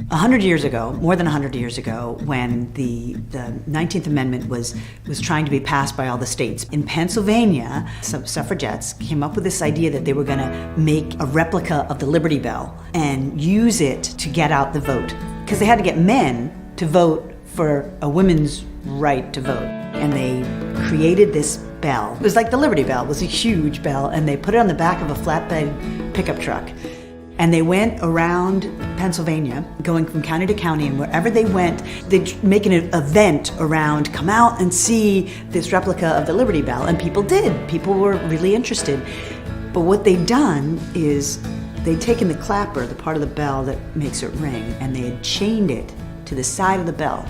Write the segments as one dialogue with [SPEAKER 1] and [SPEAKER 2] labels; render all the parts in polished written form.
[SPEAKER 1] 100 years ago, more than 100 years ago, when the 19th Amendment was trying to be passed by all the states, in Pennsylvania, some suffragettes came up with this idea that they were going to make a replica of the Liberty Bell and use it to get out the vote. Because they had to get men to vote for a women's right to vote. And they created this bell. It was like the Liberty Bell. It was a huge bell, and they put it on the back of a flatbed pickup truck. And they went around Pennsylvania, going from county to county, and wherever they went, they'd make an event around, come out and see this replica of the Liberty Bell, and people did. People were really interested. But what they'd done is they'd taken the clapper, the part of the bell that makes it ring, and they had chained it to the side of the bell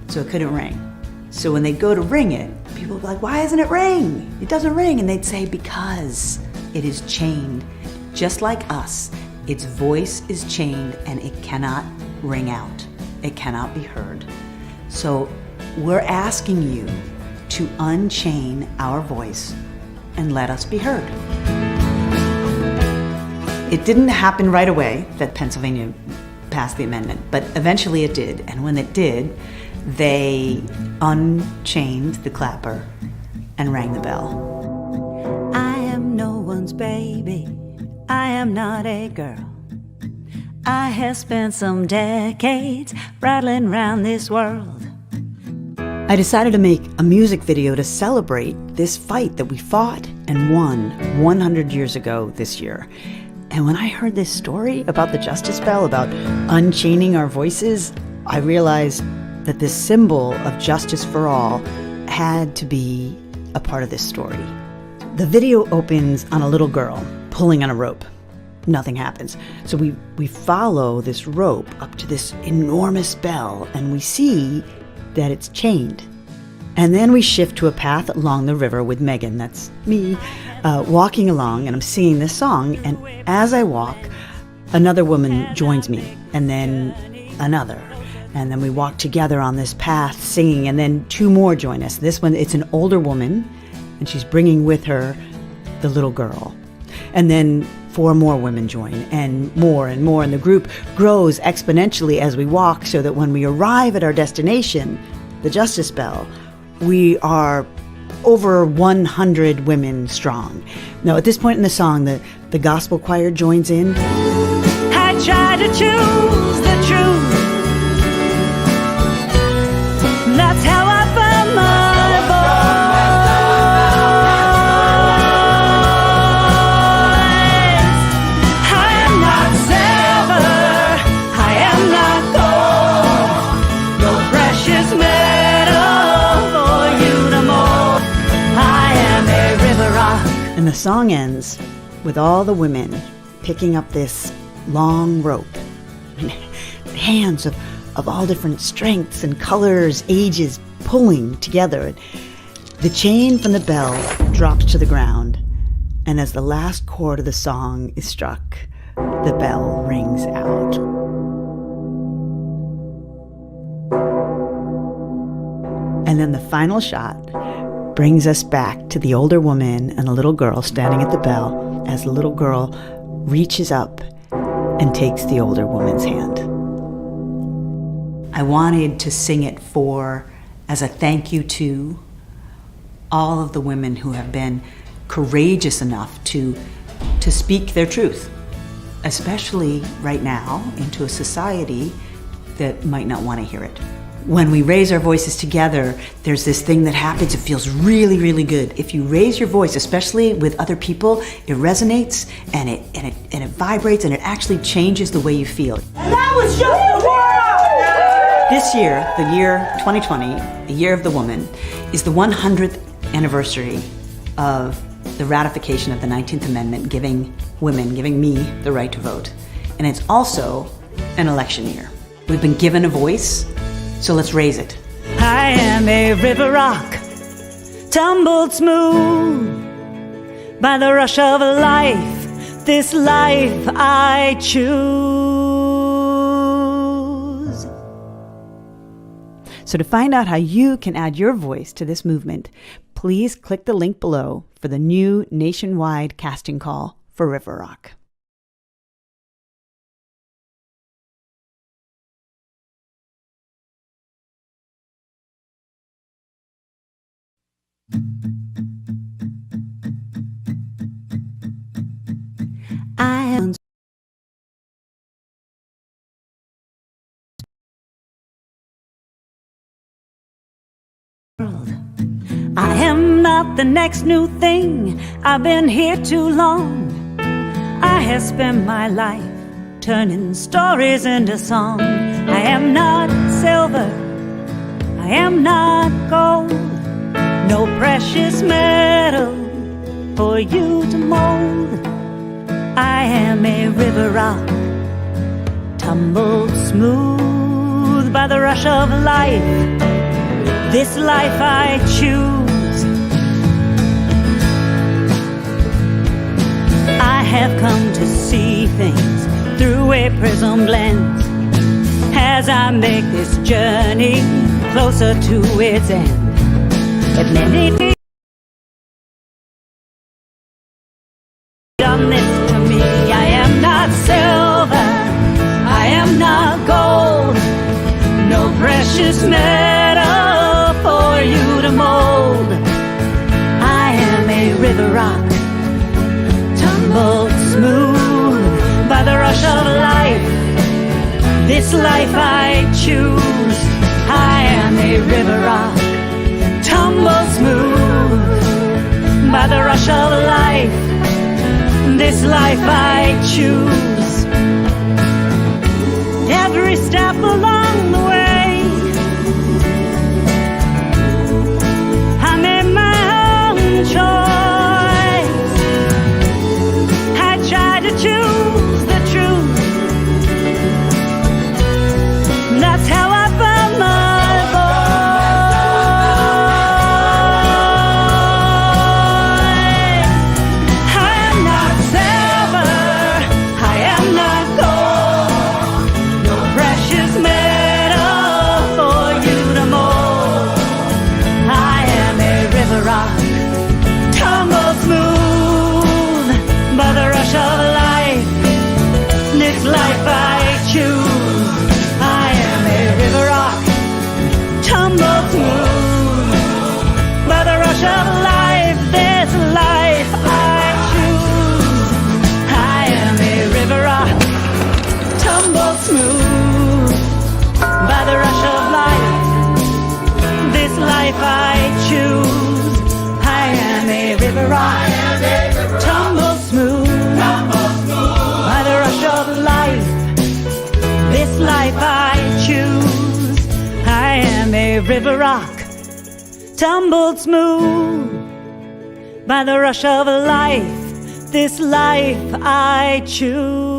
[SPEAKER 1] so it couldn't ring. So when they go to ring it, people would be like, why doesn't it ring? It doesn't ring. And they'd say, because it is chained, just like us. Its voice is chained and it cannot ring out. It cannot be heard. So we're asking you to unchain our voice and let us be heard. It didn't happen right away that Pennsylvania passed the amendment, but eventually it did. And when it did, they unchained the clapper and rang the bell. I am no one's baby. I am not a girl. I have spent some decades rattling around this world. I decided to make a music video to celebrate this fight that we fought and won 100 years ago this year. And when I heard this story about the Justice Bell, about unchaining our voices, I realized that this symbol of justice for all had to be a part of this story. The video opens on a little girl pulling on a rope. Nothing happens. So we follow this rope up to this enormous bell, and we see that it's chained. And then we shift to a path along the river with Megan, that's me, walking along, and I'm singing this song. And as I walk, another woman joins me, and then another. And then we walk together on this path singing, and then two more join us. This one, it's an older woman, and she's bringing with her the little girl. And then 4 more women join, and more, and the group grows exponentially as we walk, so that when we arrive at our destination, the Justice Bell, we are over 100 women strong. Now, at this point in the song, the gospel choir joins in. I try to choose the truth. That's how I found my voice. I am not silver, I am not gold, no precious metal for you to mold. I am a river rock. And the song ends with all the women picking up this long rope. Hands of all different strengths and colors, ages, pulling together. The chain from the bell drops to the ground, and as the last chord of the song is struck, the bell rings out. And then the final shot brings us back to the older woman and the little girl standing at the bell as the little girl reaches up and takes the older woman's hand. I wanted to sing it as a thank you to all of the women who have been courageous enough to speak their truth, especially right now into a society that might not want to hear it. When we raise our voices together, there's this thing that happens. It feels really, really good. If you raise your voice, especially with other people, it resonates and it vibrates, and it actually changes the way you feel.
[SPEAKER 2] And that was just the world!
[SPEAKER 1] This year, the year 2020, the year of the woman, is the 100th anniversary of the ratification of the 19th Amendment, giving me the right to vote. And it's also an election year. We've been given a voice, so let's raise it. I am a river rock, tumbled smooth by the rush of life, this life I choose. So to find out how you can add your voice to this movement, please click the link below for the new nationwide casting call for River Rock. I am I am not the next new thing. I've been here too long. I have spent my life turning stories into song. I am not silver, I am not gold, no precious metal for you to mold. I am a river rock, tumbled smooth by the rush of life. This life I choose. I have come to see things through a prism lens as I make this journey closer to its end. If many done this to me, I am not silver, I am not gold, no precious metal for you to mold. I am a river rock, tumbled smooth by the rush of life. This life I choose. I am a river rock, tumbled smooth by the rush of life. This life I choose. Every step along the way choice. I try to choose the truth. That's how I found my voice. I am not silver, I am not gold, no precious metal for you to mold. I am a river rock, smooth by the rush of life. This life I choose. I am a river rock, tumbled smooth by the rush of life. This life I choose. I am a river rock, tumbled smooth by the rush of life. This life I choose. I am a river rock, tumble smooth by the rush of life. This life I choose. I am a river rock, tumbled smooth by the rush of life. This life I choose.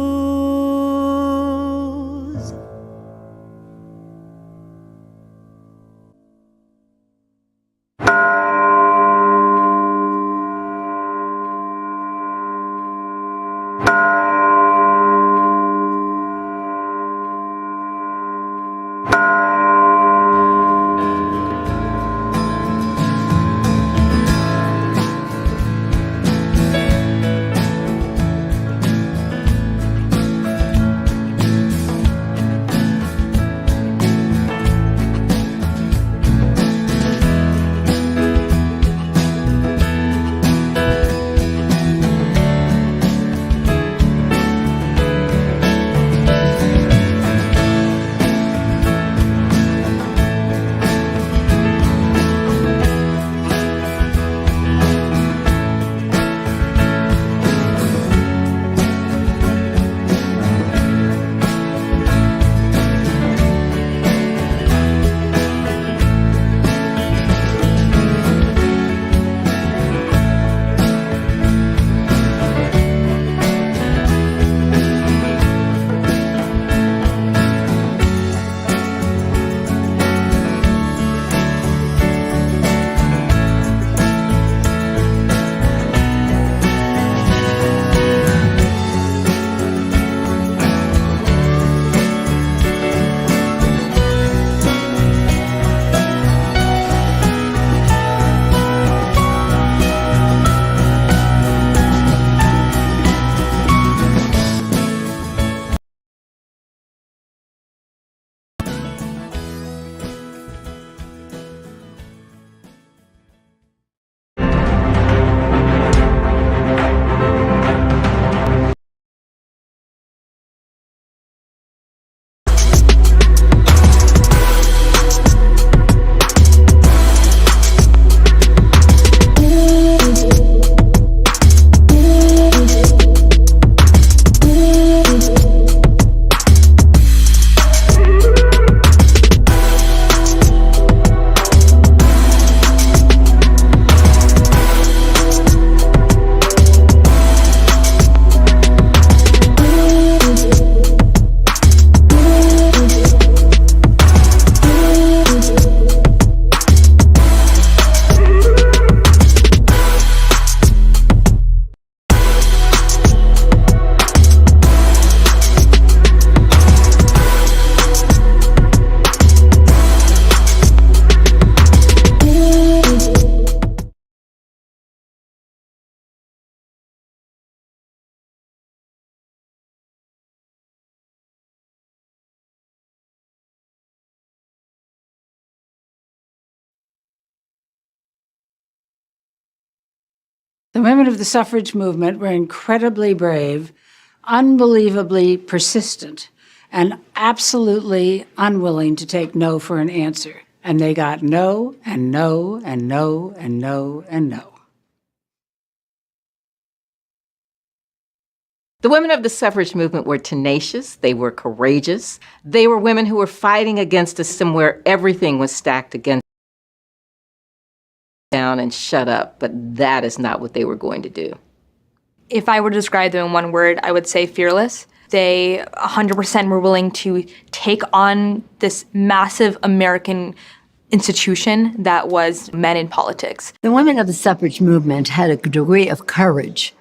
[SPEAKER 3] The women of the suffrage movement were incredibly brave, unbelievably persistent, and absolutely unwilling to take no for an answer. And they got no, and no, and no, and no, and no.
[SPEAKER 4] The women of the suffrage movement were tenacious, they were courageous. They were women who were fighting against a system where everything was stacked against down and shut up, but that is not what they were going to do.
[SPEAKER 5] If I were to describe them in one word, I would say fearless. They 100% were willing to take on this massive American institution that was men in politics.
[SPEAKER 6] The women of the suffrage movement had a degree of courage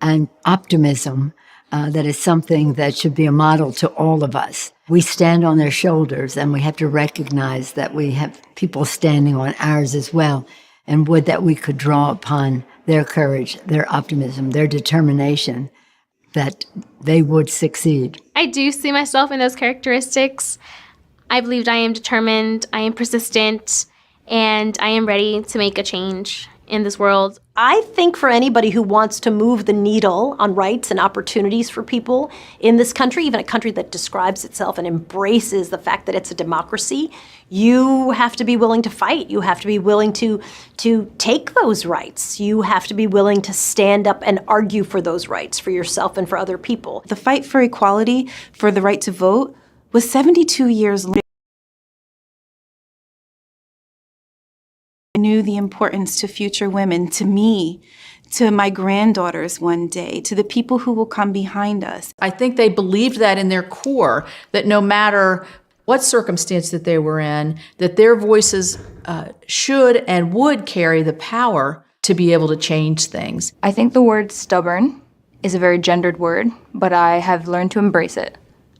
[SPEAKER 6] and optimism that is something that should be a model to all of us. We stand on their shoulders, and we have to recognize that we have people standing on ours as well, and would that we could draw upon their courage, their optimism, their determination, that they would succeed.
[SPEAKER 7] I do see myself in those characteristics. I believe I am determined, I am persistent, and I am ready to make a change in this world.
[SPEAKER 2] I think for anybody who wants to move the needle on rights and opportunities for people in this country, even a country that describes itself and embraces the fact that it's a democracy, you have to be willing to fight. You have to be willing to take those rights. You have to be willing to stand up and argue for those rights for yourself and for other people.
[SPEAKER 8] The fight for equality, for the right to vote, was 72 years later. I knew the importance to future women, to me, to my granddaughters one day, to the people who will come behind us.
[SPEAKER 9] I think they believed that in their core, that no matter what circumstance that they were in, that their voices should and would carry the power to be able to change things.
[SPEAKER 5] I think the word stubborn is a very gendered word, but I have learned to embrace it.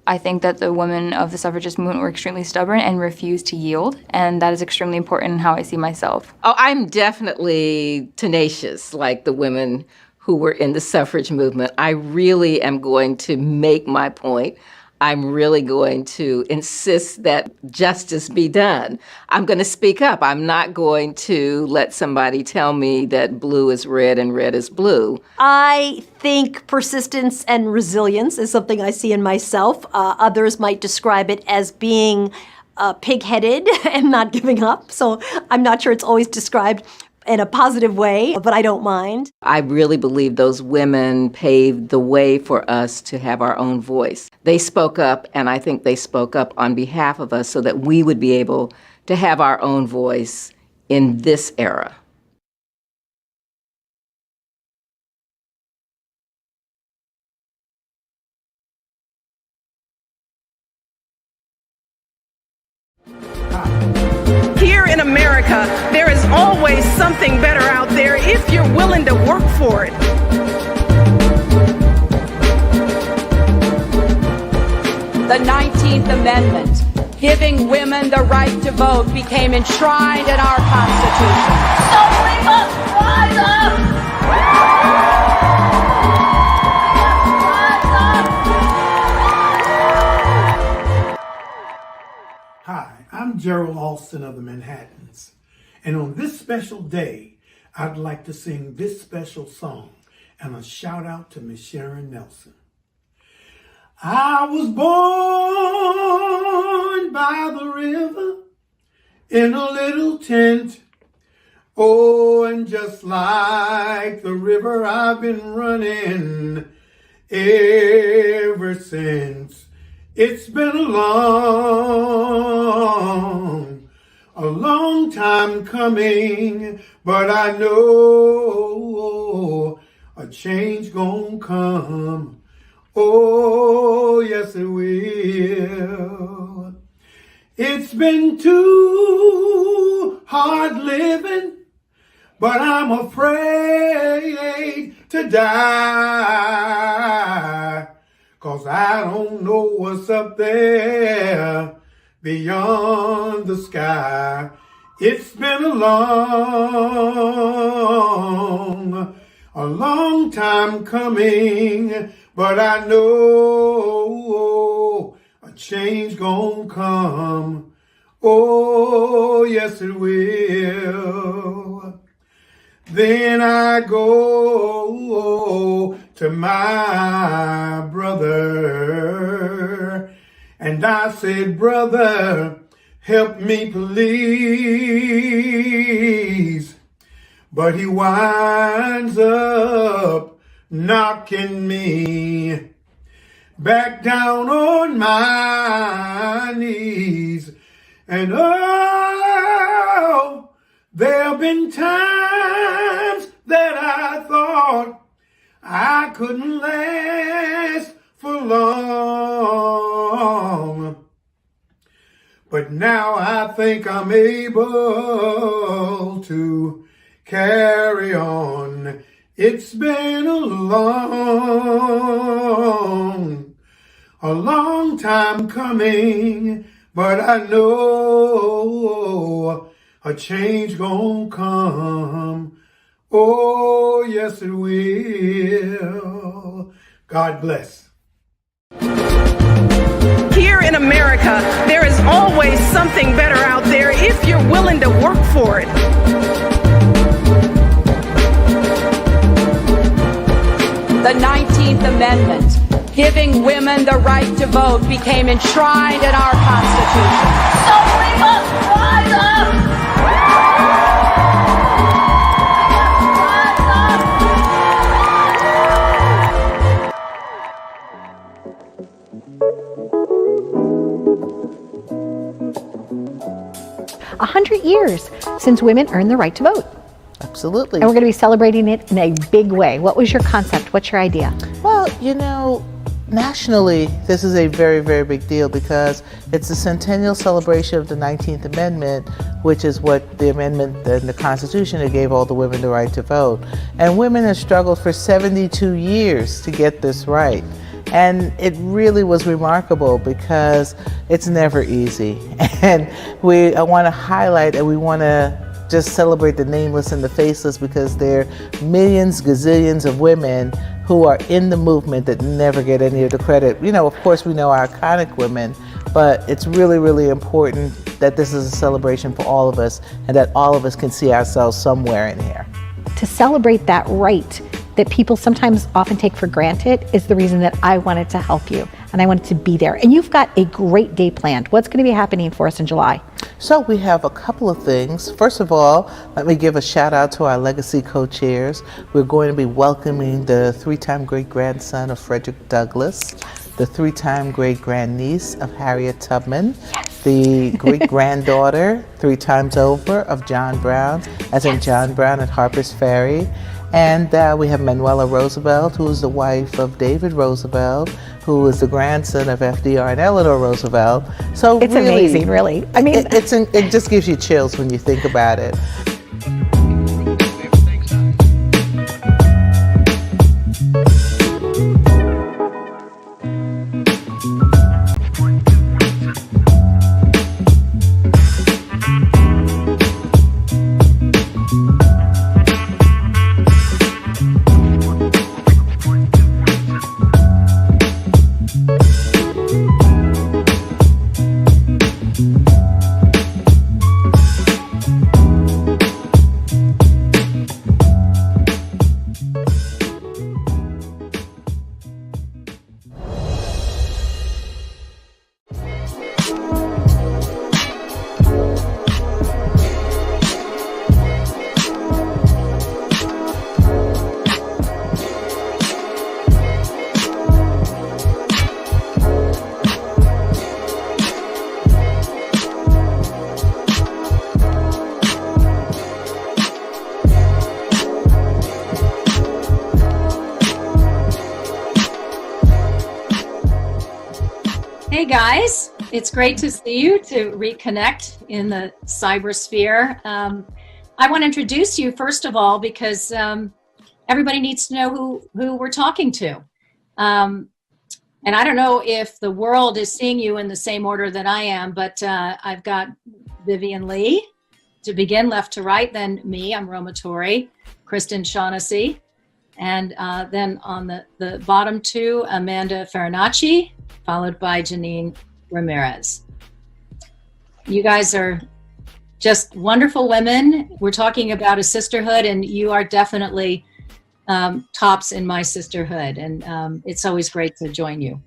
[SPEAKER 5] I think that the women of the suffragist movement were extremely stubborn and refused to yield, and that is extremely important in how I see myself.
[SPEAKER 4] Oh, I'm definitely tenacious, like the women who were in the suffrage movement. I really am going to make my point. I'm really going to insist that justice be done. I'm going to speak up. I'm not going to let somebody tell me that blue is red and red is blue.
[SPEAKER 2] I think persistence and resilience is something I see in myself. Others might describe it as being pig-headed and not giving up. So I'm not sure it's always described in a positive way, but I don't mind.
[SPEAKER 4] I really believe those women paved the way for us to have our own voice. They spoke up, and I think they spoke up on behalf of us so that we would be able to have our own voice in this era.
[SPEAKER 10] Here in America, there is always something better out there if you're willing to work for it.
[SPEAKER 11] The 19th Amendment, giving women the right to vote, became enshrined in our Constitution.
[SPEAKER 2] So we must rise up!
[SPEAKER 12] Hi, I'm Gerald Alston of the Manhattans, and on this special day, I'd like to sing this special song and a shout out to Miss Sharon Nelson. I was born by the river in a little tent. Oh, and just like the river, I've been running ever since. It's been a long time coming, but I know a change gonna come. Oh, yes it will. It's been too hard living, but I'm afraid to die. 'Cause I don't know what's up there beyond the sky. It's been a long time coming, but I know a change gonna come. Oh, yes it will. Then I go to my brother and I said, brother, help me please. But he winds up knocking me back down on my knees. And oh, there have been times that I thought I couldn't last for long. But now I think I'm able to carry on. It's been a long time coming, but I know a change gonna come. Oh, yes, it will. God bless.
[SPEAKER 10] Here in America, there is always something better out there if you're willing to work for it.
[SPEAKER 11] The 19th Amendment, giving women the right to vote, became enshrined in our Constitution. So we must rise up!
[SPEAKER 2] 100 years since women earned the right to vote.
[SPEAKER 13] Absolutely.
[SPEAKER 2] And we're going to be celebrating it in a big way. What was your concept? What's your idea?
[SPEAKER 13] Well, nationally, this is a very, very big deal because it's the centennial celebration of the 19th Amendment, which is what the amendment in the Constitution that gave all the women the right to vote. And women have struggled for 72 years to get this right. And it really was remarkable because it's never easy. And I want to highlight and we want to just celebrate the nameless and the faceless because there are millions, gazillions of women who are in the movement that never get any of the credit. Of course, we know our iconic women, but it's really, really important that this is a celebration for all of us and that all of us can see ourselves somewhere in here.
[SPEAKER 2] To celebrate that right that people sometimes often take for granted is the reason that I wanted to help you and I wanted to be there. And you've got a great day planned. What's going to be happening for us in July?
[SPEAKER 13] So we have a couple of things. First of all, let me give a shout out to our legacy co-chairs. We're going to be welcoming the 3-time great-grandson of Frederick Douglass, the 3-time great-grandniece of Harriet Tubman, the great-granddaughter 3 times over of John Brown, as in John Brown at Harper's Ferry. And we have Manuela Roosevelt, who is the wife of David Roosevelt, who is the grandson of FDR and Eleanor Roosevelt. So
[SPEAKER 2] it's really amazing, really. I mean,
[SPEAKER 13] it just gives you chills when you think about it.
[SPEAKER 14] Hey guys, it's great to see you, to reconnect in the cybersphere. I want to introduce you first of all because everybody needs to know who we're talking to. And I don't know if the world is seeing you in the same order that I am, but I've got Vivian Lee to begin, left to right, then me, I'm Roma Torrey, Kristen Shaughnessy, and then on the bottom 2, Amanda Farinacci, followed by Janine Ramirez. You guys are just wonderful women. We're talking about a sisterhood, and you are definitely tops in my sisterhood, and it's always great to join you.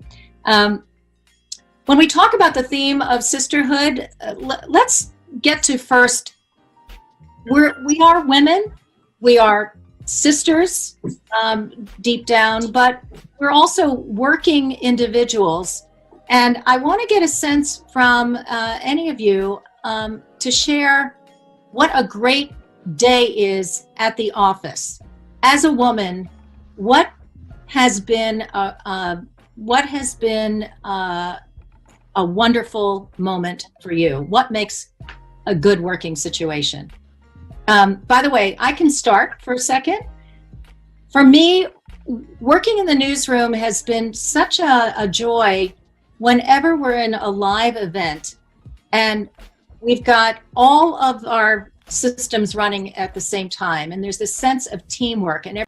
[SPEAKER 14] When we talk about the theme of sisterhood, let's get to first, we are women, we are sisters deep down, but we're also working individuals. And I want to get a sense from any of you to share what a great day is at the office. As a woman, what has been a wonderful moment for you? What makes a good working situation? By the way, I can start for a second. For me, working in the newsroom has been such a joy whenever we're in a live event and we've got all of our systems running at the same time, and there's this sense of teamwork. And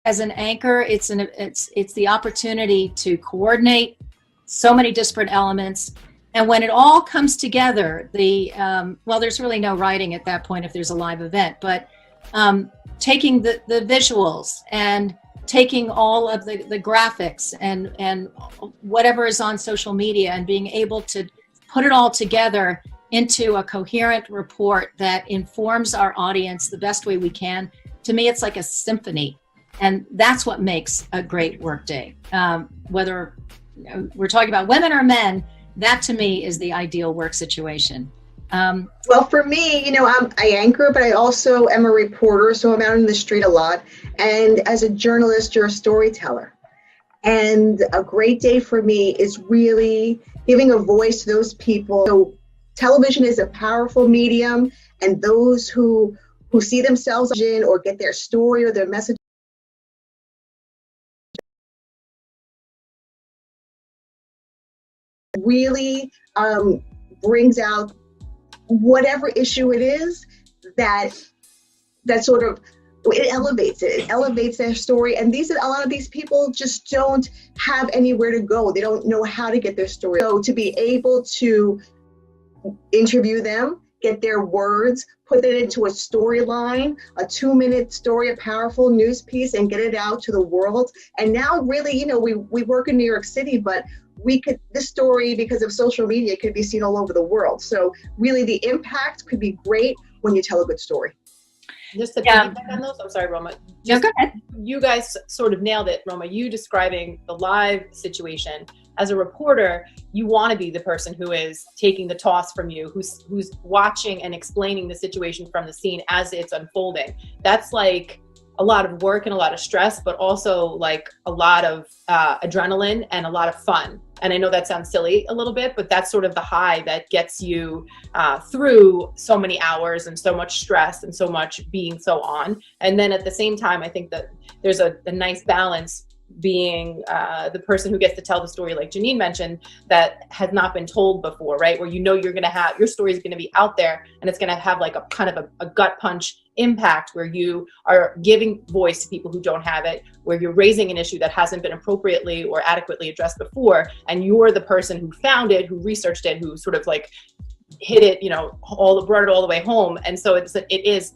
[SPEAKER 14] as an anchor, it's the opportunity to coordinate so many disparate elements. And when it all comes together, well, there's really no writing at that point if there's a live event, but taking the visuals and taking all of the graphics and whatever is on social media and being able to put it all together into a coherent report that informs our audience the best way we can. To me, it's like a symphony. And that's what makes a great workday. Whether we're talking about women or men, that to me is the ideal work situation.
[SPEAKER 15] Well, for me, I anchor, but I also am a reporter, so I'm out in the street a lot. And as a journalist, you're a storyteller. And a great day for me is really giving a voice to those people. So television is a powerful medium, and those who see themselves in or get their story or their message really brings out whatever issue it is that sort of it elevates their story. And a lot of these people just don't have anywhere to go. They don't know how to get their story. So to be able to interview them, get their words, put it into a storyline, a 2-minute story, a powerful news piece, and get it out to the world. And now really, we work in New York City, but this story, because of social media, could be seen all over the world. So really the impact could be great when you tell a good story.
[SPEAKER 16] Just to piggyback on those, I'm sorry, Roma.
[SPEAKER 14] No, go ahead.
[SPEAKER 16] You guys sort of nailed it, Roma. You describing the live situation. As a reporter, you want to be the person who is taking the toss from you, who's watching and explaining the situation from the scene as it's unfolding. That's like a lot of work and a lot of stress, but also like a lot of adrenaline and a lot of fun. And I know that sounds silly a little bit, but that's sort of the high that gets you through so many hours and so much stress and so much being so on. And then at the same time, I think that there's a nice balance being the person who gets to tell the story, like Janine mentioned, that has not been told before, right? Where you're going to have, your story is going to be out there and it's going to have like a kind of a gut punch impact where you are giving voice to people who don't have it, where you're raising an issue that hasn't been appropriately or adequately addressed before. And you're the person who found it, who researched it, who sort of like hit it, brought it all the way home. And so it is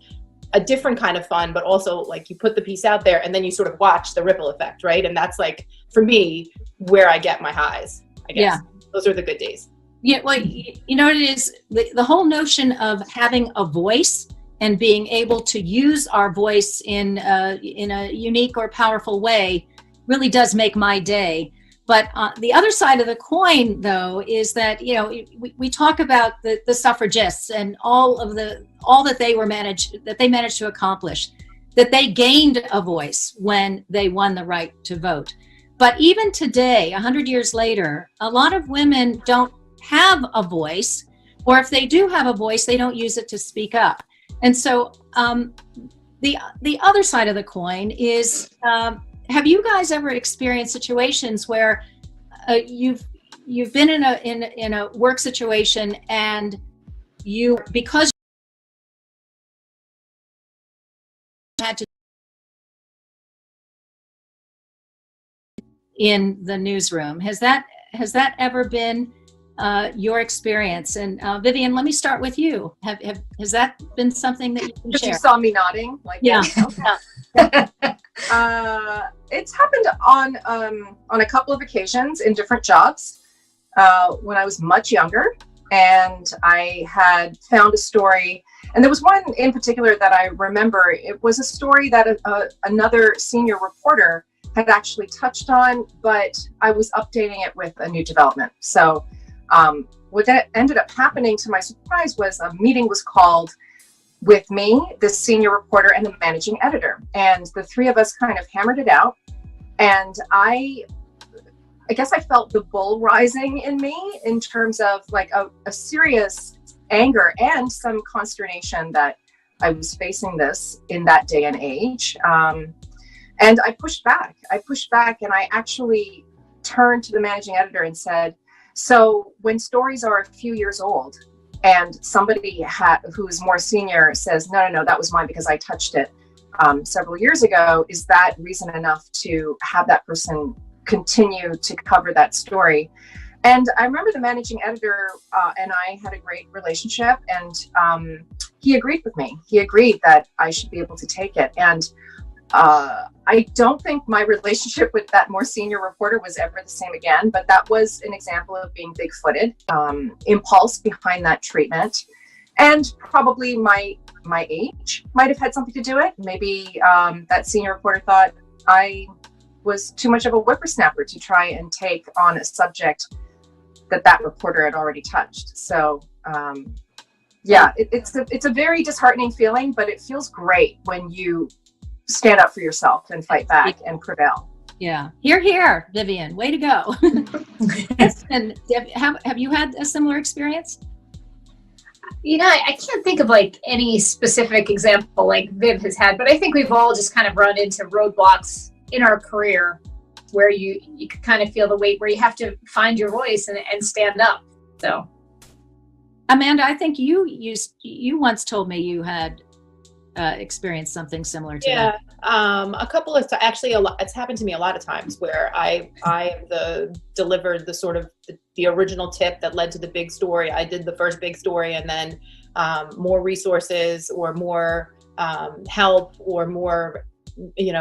[SPEAKER 16] a different kind of fun, but also like you put the piece out there and then you sort of watch the ripple effect, right? And that's like, for me, where I get my highs, I guess. Yeah. Those are the good days.
[SPEAKER 14] Yeah, well, you know what it is? The whole notion of having a voice and being able to use our voice in a unique or powerful way really does make my day. But the other side of the coin, though, is that we talk about the suffragists and all that they managed to accomplish, that they gained a voice when they won the right to vote. But even today, 100 years later, a lot of women don't have a voice, or if they do have a voice, they don't use it to speak up. And so the other side of the coin is, have you guys ever experienced situations where you've been in a work situation and because you had to in the newsroom? Has that ever been your experience. And Vivian, let me start with you. Has that been something that you can
[SPEAKER 17] Because
[SPEAKER 14] share?
[SPEAKER 17] you saw me nodding, like
[SPEAKER 14] Yeah.
[SPEAKER 17] It's happened on a couple of occasions in different jobs when I was much younger, and I had found a story, and there was one in particular that I remember. It was a story that another senior reporter had actually touched on, but I was updating it with a new development. So what that ended up happening, to my surprise, was a meeting was called with me, the senior reporter, and the managing editor. And the three of us kind of hammered it out. And I guess I felt the bull rising in me in terms of like a serious anger and some consternation that I was facing this in that day and age. And I pushed back. And I actually turned to the managing editor and said, so when stories are a few years old and somebody who's more senior says, no, that was mine because I touched it several years ago, is that reason enough to have that person continue to cover that story? And I remember the managing editor and I had a great relationship, and he agreed with me. He agreed that I should be able to take it. And I don't think my relationship with that more senior reporter was ever the same again, but that was an example of being big-footed, impulse behind that treatment. And probably my age might have had something to do it. Maybe that senior reporter thought I was too much of a whippersnapper to try and take on a subject that reporter had already touched. So it's a very disheartening feeling, but it feels great when you stand up for yourself and fight back and prevail.
[SPEAKER 14] Yeah. Here, Vivian, way to go. And have you had a similar experience?
[SPEAKER 18] You know, I can't think of like any specific example like Viv has had, but I think we've all just kind of run into roadblocks in our career where you can kind of feel the weight, where you have to find your voice and stand up. So,
[SPEAKER 14] Amanda, I think you once told me you had experienced something similar to that.
[SPEAKER 16] A couple of actually a lot. It's happened to me a lot of times where I delivered the sort of the original tip that led to the big story. I did the first big story, and then more resources or more help or more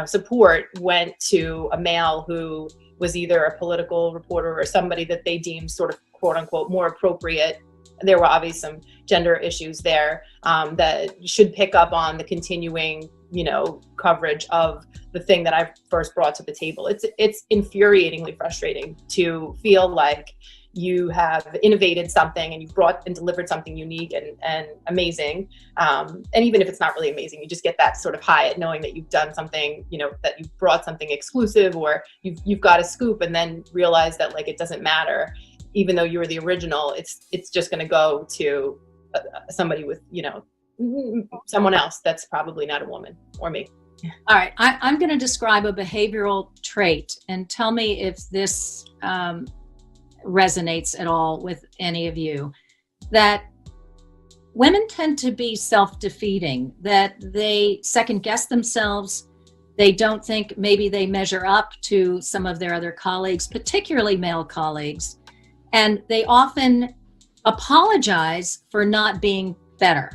[SPEAKER 16] support went to a male who was either a political reporter or somebody that they deemed sort of quote unquote more appropriate. There were obviously some gender issues there that should pick up on the continuing, coverage of the thing that I first brought to the table. It's infuriatingly frustrating to feel like you have innovated something and you've brought and delivered something unique and amazing. And even if it's not really amazing, you just get that sort of high at knowing that you've done something, that you've brought something exclusive, or you've got a scoop, and then realize that like it doesn't matter. Even though you were the original, it's just going to go to somebody with, someone else that's probably not a woman or me.
[SPEAKER 14] All right, I'm going to describe a behavioral trait, and tell me if this resonates at all with any of you. That women tend to be self-defeating, that they second guess themselves. They don't think maybe they measure up to some of their other colleagues, particularly male colleagues. And they often apologize for not being better.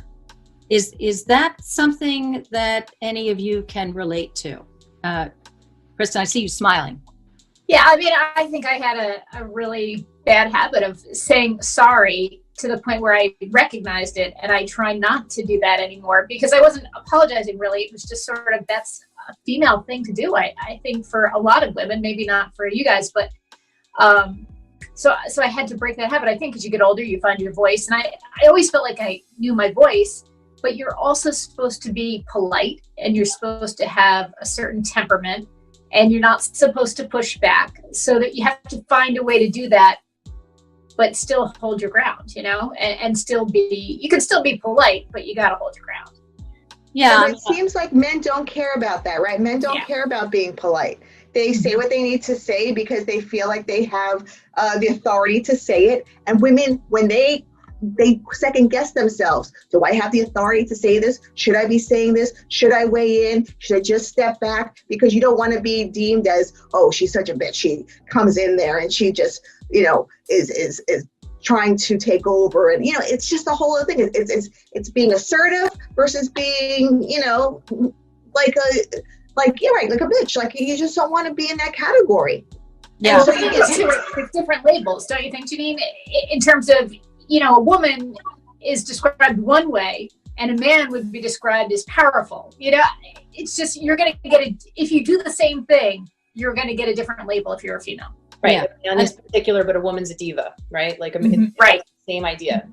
[SPEAKER 14] Is that something that any of you can relate to? Kristen, I see you smiling.
[SPEAKER 18] yeah, I mean, I think I had a really bad habit of saying sorry to the point where I recognized it, and I try not to do that anymore because I wasn't apologizing really. It was just sort of, that's a female thing to do. I think for a lot of women, maybe not for you guys, but so I had to break that habit. I think as you get older, you find your voice. And I always felt like I knew my voice, but you're also supposed to be polite, and you're supposed to have a certain temperament, and you're not supposed to push back, so that you have to find a way to do that, but still hold your ground, and still be, you can still be polite, but you got to hold your ground.
[SPEAKER 14] Yeah.
[SPEAKER 15] It seems like men don't care about that, right? Men don't care about being polite. They say what they need to say because they feel like they have the authority to say it. And women, when they second guess themselves, do I have the authority to say this? Should I be saying this? Should I weigh in? Should I just step back? Because you don't want to be deemed as, oh, she's such a bitch. She comes in there and she just, is trying to take over, and it's just the whole other thing. It's being assertive versus being like you're right, like a bitch. Like you just don't want to be in that category.
[SPEAKER 18] Yeah,
[SPEAKER 15] so
[SPEAKER 18] it's different labels, don't you think, Janine? In terms of, a woman is described one way and a man would be described as powerful. It's just, you're going to get if you do the same thing, you're going to get a different label if you're a female.
[SPEAKER 16] Right. Yeah. On this particular, but a woman's a diva, right? Like,
[SPEAKER 18] right.
[SPEAKER 16] Same idea.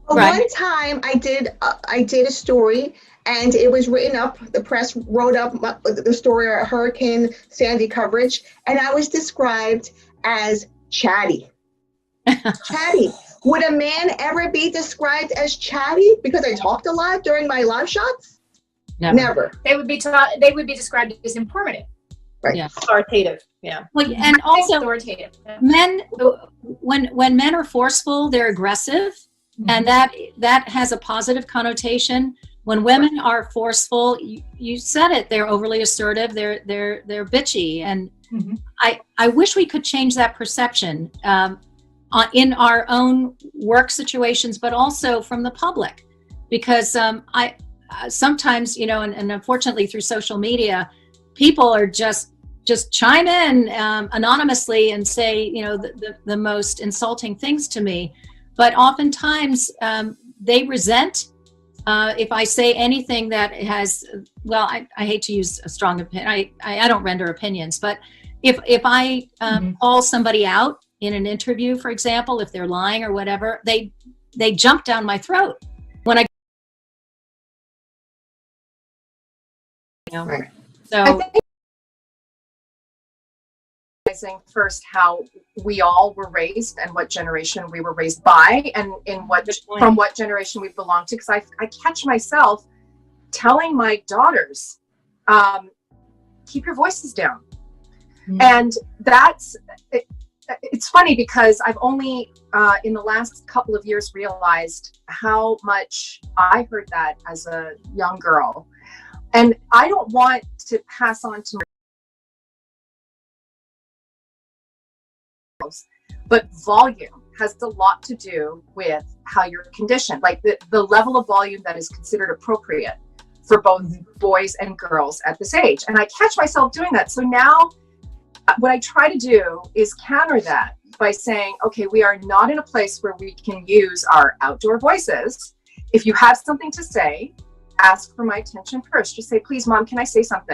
[SPEAKER 15] Well, one time I did a story, and it was written up. The press wrote up the story of Hurricane Sandy coverage, and I was described as chatty. Chatty. Would a man ever be described as chatty because I talked a lot during my live shots? Never.
[SPEAKER 18] They would be described as informative.
[SPEAKER 15] Right.
[SPEAKER 16] Yeah. Authoritative. Yeah.
[SPEAKER 14] Well, and also
[SPEAKER 18] authoritative.
[SPEAKER 14] Men, when men are forceful, they're aggressive, and that has a positive connotation. When women are forceful, you said it, they're overly assertive, they're bitchy, and I wish we could change that perception in our own work situations, but also from the public, because I sometimes, and unfortunately through social media, people are just chime in anonymously and say the most insulting things to me, but oftentimes they resent if I say anything that has, well, I hate to use a strong opinion. I don't render opinions, but if I call somebody out in an interview, for example, if they're lying or whatever, they jump down my throat. When I
[SPEAKER 17] so first how we all were raised and what generation we were raised by, and from what generation we belong to, because I catch myself telling my daughters, keep your voices down. And it's funny because I've only in the last couple of years realized how much I heard that as a young girl, and I don't want to pass on to but volume has a lot to do with how you're conditioned, like the level of volume that is considered appropriate for both boys and girls at this age. And I catch myself doing that. So now what I try to do is counter that by saying, okay, we are not in a place where we can use our outdoor voices. If you have something to say, ask for my attention first. Just say, please, Mom, can I say something?